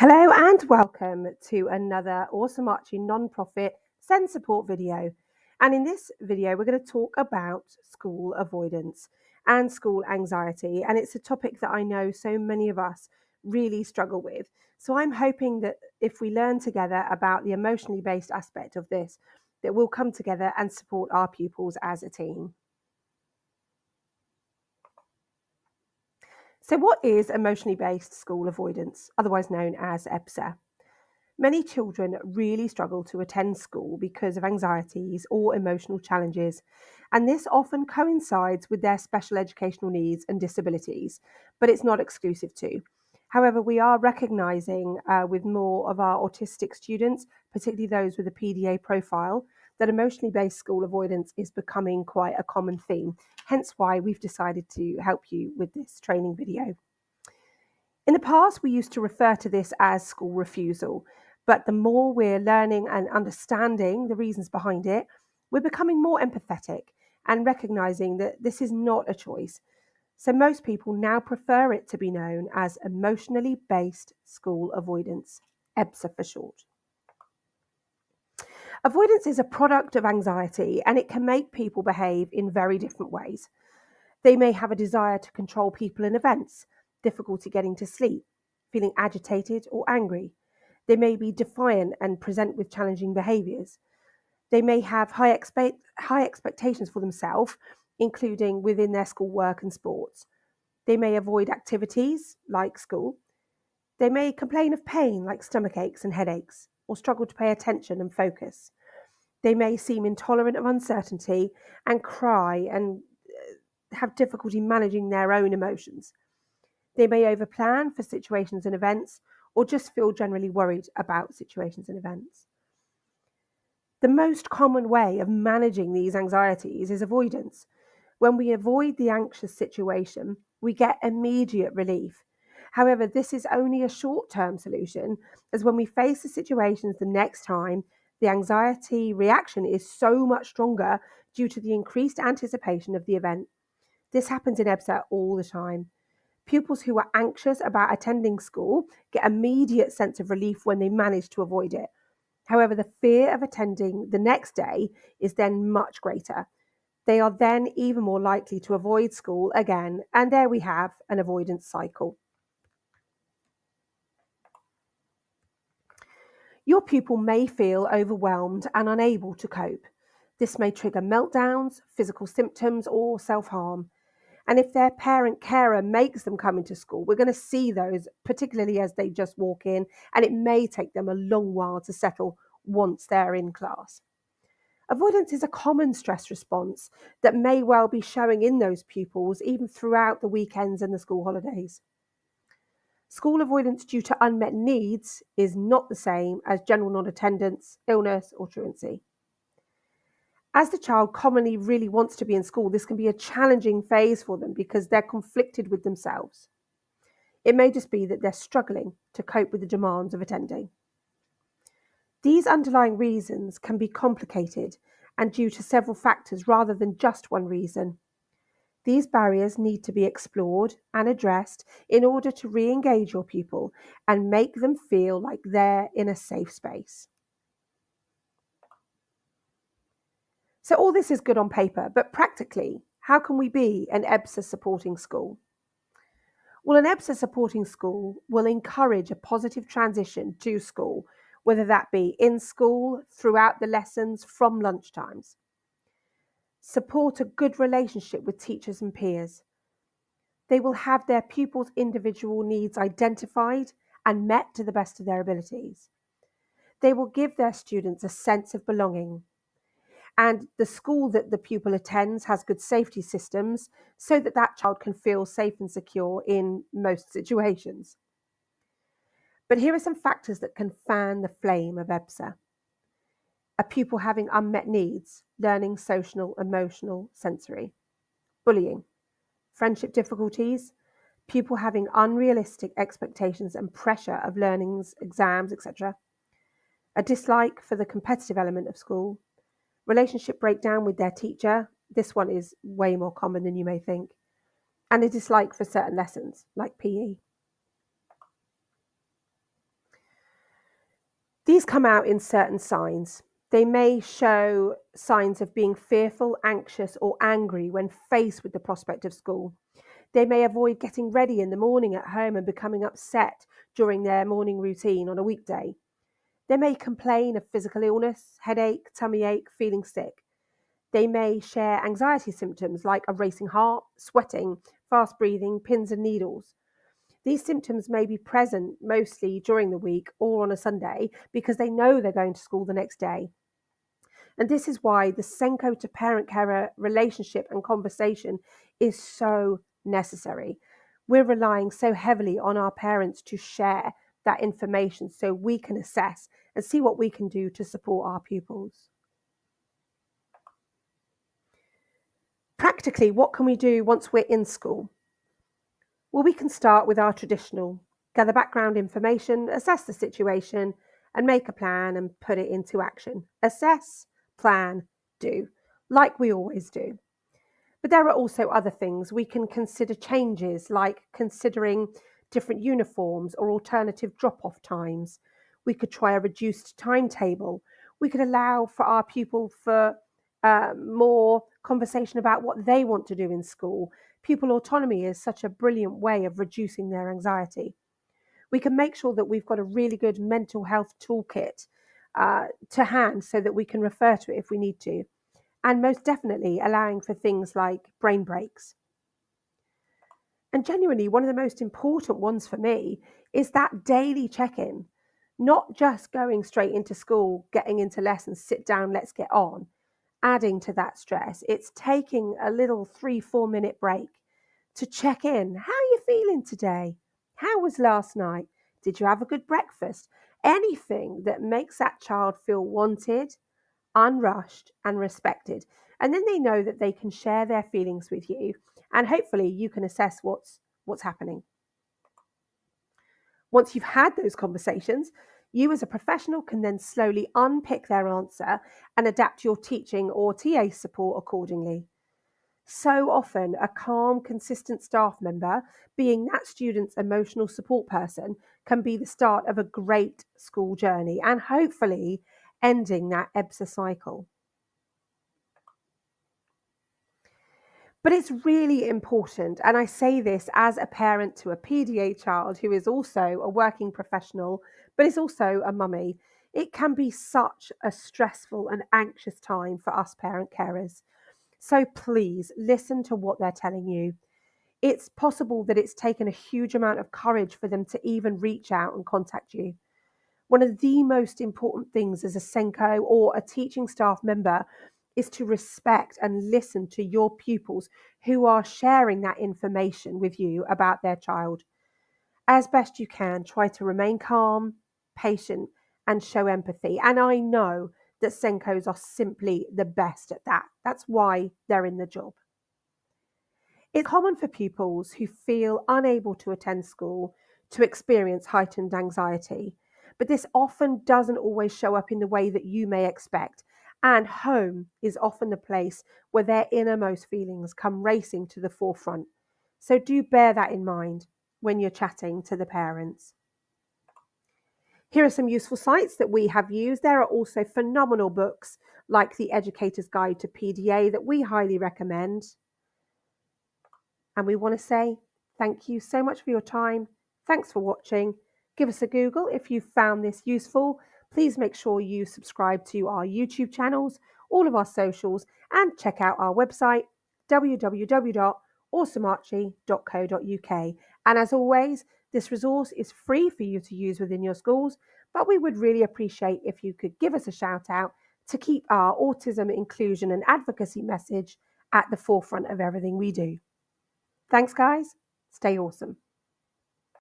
Hello and welcome to another Awesome Archie non-profit Send Support video. And in this video, we're going to talk about school avoidance and school anxiety. And it's a topic that I know so many of us really struggle with. So I'm hoping that if we learn together about the emotionally based aspect of this, that we'll come together and support our pupils as a team. So what is emotionally based school avoidance, otherwise known as EBSA? Many children really struggle to attend school because of anxieties or emotional challenges, and this often coincides with their special educational needs and disabilities, but it's not exclusive to. However, we are recognising with more of our autistic students, particularly those with a PDA profile, that emotionally based school avoidance is becoming quite a common theme, hence why we've decided to help you with this training video. In the past, we used to refer to this as school refusal, but the more we're learning and understanding the reasons behind it, we're becoming more empathetic and recognizing that this is not a choice. So most people now prefer it to be known as emotionally based school avoidance, EBSA for short. Avoidance is a product of anxiety and it can make people behave in very different ways. They may have a desire to control people and events, difficulty getting to sleep, feeling agitated or angry. They may be defiant and present with challenging behaviours. They may have high expectations for themselves, including within their schoolwork and sports. They may avoid activities like school. They may complain of pain like stomach aches and headaches, or struggle to pay attention and focus. They may seem intolerant of uncertainty and cry and have difficulty managing their own emotions. They may overplan for situations and events or just feel generally worried about situations and events. The most common way of managing these anxieties is avoidance. When we avoid the anxious situation, we get immediate relief. However, this is only a short term solution, as when we face the situations the next time, the anxiety reaction is so much stronger due to the increased anticipation of the event. This happens in EBSA all the time. Pupils who are anxious about attending school get immediate sense of relief when they manage to avoid it. However, the fear of attending the next day is then much greater. They are then even more likely to avoid school again, and there we have an avoidance cycle. Your pupil may feel overwhelmed and unable to cope. This may trigger meltdowns, physical symptoms, or self-harm. And if their parent carer makes them come into school, we're going to see those, particularly as they just walk in, and it may take them a long while to settle once they're in class. Avoidance is a common stress response that may well be showing in those pupils even throughout the weekends and the school holidays. School avoidance due to unmet needs is not the same as general non-attendance, illness, or truancy. As the child commonly really wants to be in school, this can be a challenging phase for them because they're conflicted with themselves. It may just be that they're struggling to cope with the demands of attending. These underlying reasons can be complicated and due to several factors rather than just one reason. These barriers need to be explored and addressed in order to re-engage your pupil and make them feel like they're in a safe space. So all this is good on paper, but practically, how can we be an EBSA supporting school? Well, an EBSA supporting school will encourage a positive transition to school, whether that be in school, throughout the lessons, from lunchtimes. Support a good relationship with teachers and peers. They will have their pupils' individual needs identified and met to the best of their abilities. They will give their students a sense of belonging. And the school that the pupil attends has good safety systems so that that child can feel safe and secure in most situations. But here are some factors that can fan the flame of EBSA. A pupil having unmet needs, learning, social, emotional, sensory. Bullying. Friendship difficulties. Pupil having unrealistic expectations and pressure of learnings, exams, etc. A dislike for the competitive element of school. Relationship breakdown with their teacher. This one is way more common than you may think. And a dislike for certain lessons, like PE. These come out in certain signs. They may show signs of being fearful, anxious, or angry when faced with the prospect of school. They may avoid getting ready in the morning at home and becoming upset during their morning routine on a weekday. They may complain of physical illness, headache, tummy ache, feeling sick. They may share anxiety symptoms like a racing heart, sweating, fast breathing, pins and needles. These symptoms may be present mostly during the week or on a Sunday because they know they're going to school the next day. And this is why the Senko to parent carer relationship and conversation is so necessary. We're relying so heavily on our parents to share that information so we can assess and see what we can do to support our pupils. Practically, what can we do once we're in school? Well, we can start with our traditional gather background information, assess the situation, and make a plan and put it into action. Assess, plan, do, like we always do. But there are also other things. We can consider changes like considering different uniforms or alternative drop off times. We could try a reduced timetable. We could allow for our pupil for more conversation about what they want to do in school. Pupil autonomy is such a brilliant way of reducing their anxiety. We can make sure that we've got a really good mental health toolkit to hand so that we can refer to it if we need to, and most definitely allowing for things like brain breaks. And genuinely, one of the most important ones for me is that daily check in, not just going straight into school, getting into lessons, sit down, let's get on, adding to that stress. It's taking a little 3-4 minute break to check in. How are you feeling today? How was last night? Did you have a good breakfast? Anything that makes that child feel wanted, unrushed, and respected. And then they know that they can share their feelings with you, and hopefully you can assess what's happening. Once you've had those conversations, you as a professional can then slowly unpick their answer and adapt your teaching or TA support accordingly. So often, a calm, consistent staff member, being that student's emotional support person, can be the start of a great school journey and hopefully ending that EBSA cycle. But it's really important, and I say this as a parent to a PDA child who is also a working professional, but is also a mummy. It can be such a stressful and anxious time for us parent carers. So please listen to what they're telling you. It's possible that it's taken a huge amount of courage for them to even reach out and contact you. One of the most important things as a Senko or a teaching staff member is to respect and listen to your pupils who are sharing that information with you about their child. As best you can, try to remain calm, patient, and show empathy. And I know that Senkos are simply the best at that. That's why they're in the job. It's common for pupils who feel unable to attend school to experience heightened anxiety, but this often doesn't always show up in the way that you may expect. And home is often the place where their innermost feelings come racing to the forefront. So do bear that in mind when you're chatting to the parents. Here are some useful sites that we have used. There are also phenomenal books like The Educator's Guide to PDA that we highly recommend. And we want to say thank you so much for your time. Thanks for watching. Give us a Google if you found this useful. Please make sure you subscribe to our YouTube channels, all of our socials, and check out our website, www.awesomearchie.co.uk. And as always, this resource is free for you to use within your schools, but we would really appreciate if you could give us a shout out to keep our autism inclusion and advocacy message at the forefront of everything we do. Thanks, guys. Stay awesome.